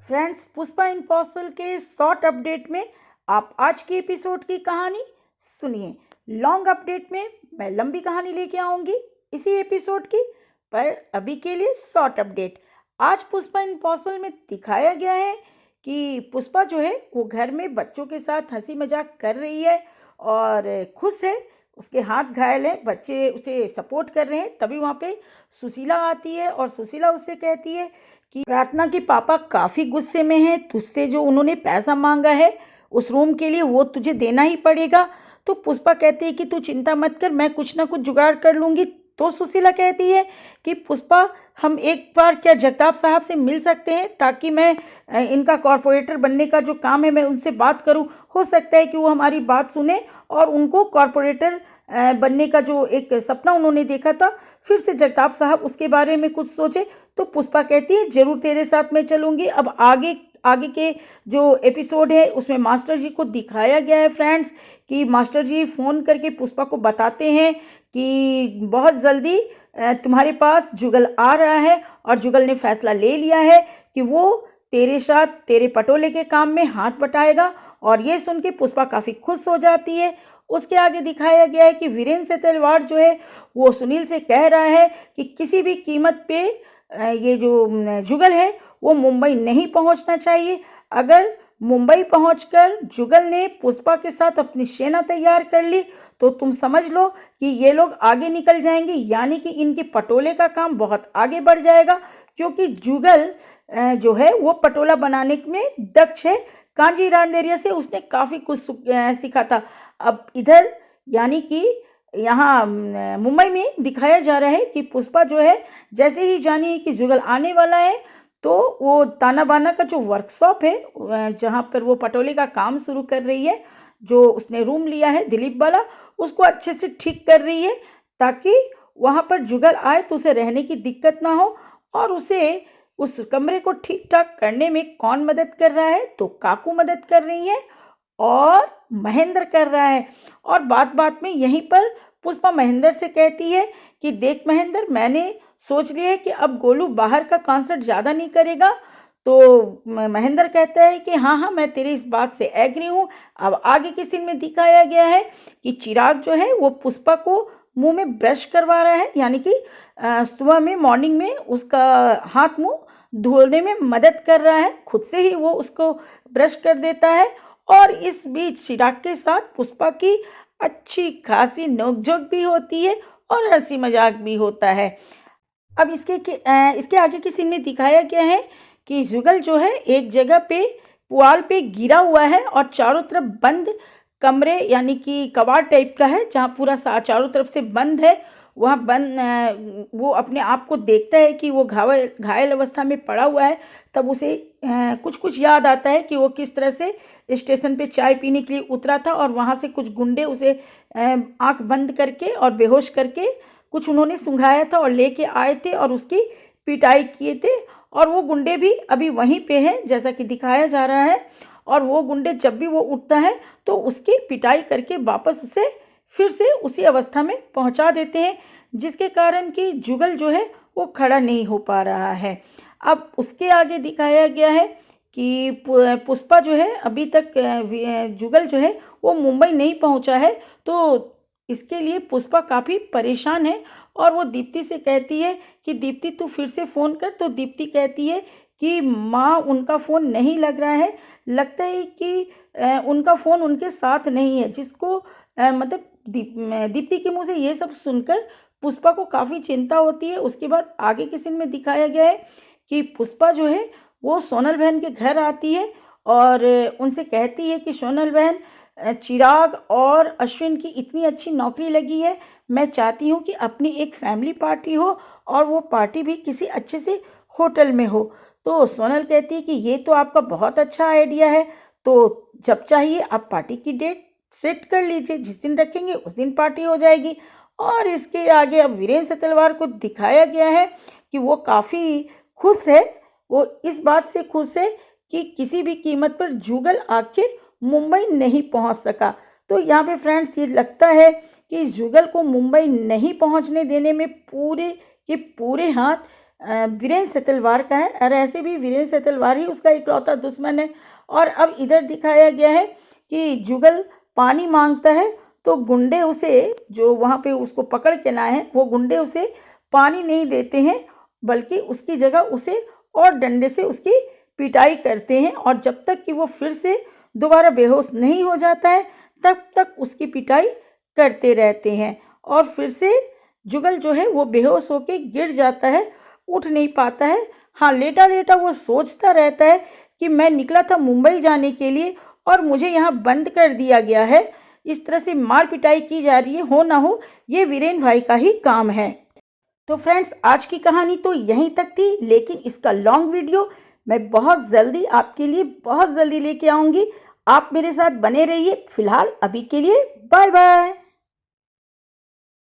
Friends, Pushpa impossible के short update में आप आज की एपिसोड की कहानी सुनिए। लॉन्ग अपडेट में मैं लंबी कहानी लेके आऊँगी इसी एपिसोड की, पर अभी के लिए शॉर्ट अपडेट। आज पुष्पा इम्पॉसिबल में दिखाया गया है कि पुष्पा जो है वो घर में बच्चों के साथ हंसी मजाक कर रही है और खुश है। उसके हाथ घायल है, बच्चे उसे सपोर्ट कर रहे हैं। तभी वहाँ पे सुशीला आती है और सुशीला उससे कहती है कि प्रार्थना के पापा काफ़ी गुस्से में हैं, तुझसे जो उन्होंने पैसा मांगा है उस रूम के लिए वो तुझे देना ही पड़ेगा। तो पुष्पा कहती है कि तू चिंता मत कर, मैं कुछ ना कुछ जुगाड़ कर लूँगी। तो सुशीला कहती है कि पुष्पा, हम एक बार क्या जगताप साहब से मिल सकते हैं ताकि मैं इनका कॉरपोरेटर बनने का जो काम है मैं उनसे बात करूं। हो सकता है कि वो हमारी बात सुने और उनको कॉरपोरेटर बनने का जो एक सपना उन्होंने देखा था फिर से जगताप साहब उसके बारे में कुछ सोचे। तो पुष्पा कहती है जरूर तेरे साथ मैं चलूँगी। अब आगे आगे के जो एपिसोड है उसमें मास्टर जी को दिखाया गया है फ्रेंड्स कि मास्टर जी फ़ोन करके पुष्पा को बताते हैं कि बहुत जल्दी तुम्हारे पास जुगल आ रहा है और जुगल ने फैसला ले लिया है कि वो तेरे साथ तेरे पटोले के काम में हाथ बटाएगा। और ये सुन के पुष्पा काफ़ी खुश हो जाती है। उसके आगे दिखाया गया है कि वीरेंद्र से तलवार जो है वो सुनील से कह रहा है कि किसी भी कीमत पे ये जो जुगल है वो मुंबई नहीं पहुंचना चाहिए। अगर मुंबई पहुंचकर जुगल ने पुष्पा के साथ अपनी सेना तैयार कर ली तो तुम समझ लो कि ये लोग आगे निकल जाएंगे, यानी कि इनके पटोले का काम बहुत आगे बढ़ जाएगा। क्योंकि जुगल जो है वो पटोला बनाने में दक्ष है। कांजी रांदेरिया से उसने काफ़ी कुछ सीखा था। अब इधर यानी कि यहाँ मुंबई में दिखाया जा रहा है कि पुष्पा जो है जैसे ही जानी कि जुगल आने वाला है तो वो ताना बाना का जो वर्कशॉप है जहाँ पर वो पटोले का काम शुरू कर रही है, जो उसने रूम लिया है दिलीप वाला, उसको अच्छे से ठीक कर रही है ताकि वहाँ पर जुगल आए तो उसे रहने की दिक्कत ना हो। और उसे उस कमरे को ठीक ठाक करने में कौन मदद कर रहा है? तो काकू मदद कर रही है और महेंद्र कर रहा है। और बात बात में यहीं पर पुष्पा महेंद्र से कहती है कि देख महेंद्र, मैंने सोच लिया है कि अब गोलू बाहर का कॉन्सर्ट ज़्यादा नहीं करेगा। तो महेंद्र कहता है कि हाँ हाँ, मैं तेरी इस बात से एग्री हूँ। अब आगे के सीन में दिखाया गया है कि चिराग जो है वो पुष्पा को मुंह में ब्रश करवा रहा है, यानी कि सुबह में मॉर्निंग में उसका हाथ मुंह धोने में मदद कर रहा है। खुद से ही वो उसको ब्रश कर देता है। और इस बीच चिराग के साथ पुष्पा की अच्छी खासी नोकझोंक भी होती है और हंसी मजाक भी होता है। अब इसके आगे की सीन में दिखाया गया है कि जुगल जो है एक जगह पे पुआल पे गिरा हुआ है और चारों तरफ बंद कमरे यानी कि कबाड़ टाइप का है जहाँ पूरा चारों तरफ से बंद है। वहाँ वो अपने आप को देखता है कि वो घायल अवस्था में पड़ा हुआ है। तब उसे कुछ कुछ याद आता है कि वो किस तरह से स्टेशन पे चाय पीने के लिए उतरा था और वहाँ से कुछ गुंडे उसे आंख बंद करके और बेहोश करके कुछ उन्होंने सुंघाया था और लेके आए थे और उसकी पिटाई किए थे। और वो गुंडे भी अभी वहीं पे हैं जैसा कि दिखाया जा रहा है। और वो गुंडे जब भी वो उठता है तो उसकी पिटाई करके वापस उसे फिर से उसी अवस्था में पहुंचा देते हैं, जिसके कारण कि जुगल जो है वो खड़ा नहीं हो पा रहा है। अब उसके आगे दिखाया गया है कि पुष्पा जो है अभी तक जुगल जो है वो मुंबई नहीं पहुंचा है। तो इसके लिए पुष्पा काफ़ी परेशान है और वो दीप्ति से कहती है कि दीप्ति तू फिर से फ़ोन कर। तो दीप्ति कहती है कि माँ, उनका फ़ोन नहीं लग रहा है, लगता है कि उनका फ़ोन उनके साथ नहीं है। जिसको मतलब दीप्ति के मुंह से ये सब सुनकर पुष्पा को काफ़ी चिंता होती है। उसके बाद आगे के सीन में दिखाया गया है कि पुष्पा जो है वो सोनल बहन के घर आती है और उनसे कहती है कि सोनल बहन, चिराग और अश्विन की इतनी अच्छी नौकरी लगी है, मैं चाहती हूँ कि अपनी एक फैमिली पार्टी हो और वो पार्टी भी किसी अच्छे से होटल में हो। तो सोनल कहती है कि ये तो आपका बहुत अच्छा आइडिया है, तो जब चाहिए आप पार्टी की डेट सेट कर लीजिए, जिस दिन रखेंगे उस दिन पार्टी हो जाएगी। और इसके आगे अब वीरेंद्र से तलवार को दिखाया गया है कि वो काफ़ी खुश है। वो इस बात से खुश है कि किसी भी कीमत पर जुगल आखिर मुंबई नहीं पहुंच सका। तो यहाँ पे फ्रेंड्स ये लगता है कि जुगल को मुंबई नहीं पहुंचने देने में पूरे के पूरे हाथ वीरेंद्र सेतलवार का है, और ऐसे भी वीरेंद्र सेतलवार ही उसका इकलौता दुश्मन है। और अब इधर दिखाया गया है कि जुगल पानी मांगता है तो गुंडे उसे, जो वहाँ पे उसको पकड़ के लाए हैं, वो गुंडे उसे पानी नहीं देते हैं, बल्कि उसकी जगह उसे और डंडे से उसकी पिटाई करते हैं। और जब तक कि वो फिर से दोबारा बेहोश नहीं हो जाता है तब तक उसकी पिटाई करते रहते हैं। और फिर से जुगल जो है वो बेहोश होके गिर जाता है, उठ नहीं पाता है। हाँ, लेटा लेटा वो सोचता रहता है कि मैं निकला था मुंबई जाने के लिए और मुझे यहाँ बंद कर दिया गया है। इस तरह से मार पिटाई की जा रही है, हो ना हो ये वीरेन भाई का ही काम है। तो फ्रेंड्स, आज की कहानी तो यहीं तक थी, लेकिन इसका लॉन्ग वीडियो मैं बहुत जल्दी आपके लिए बहुत जल्दी लेके आऊँगी। आप मेरे साथ बने रहिए। फिलहाल अभी के लिए बाय बाय।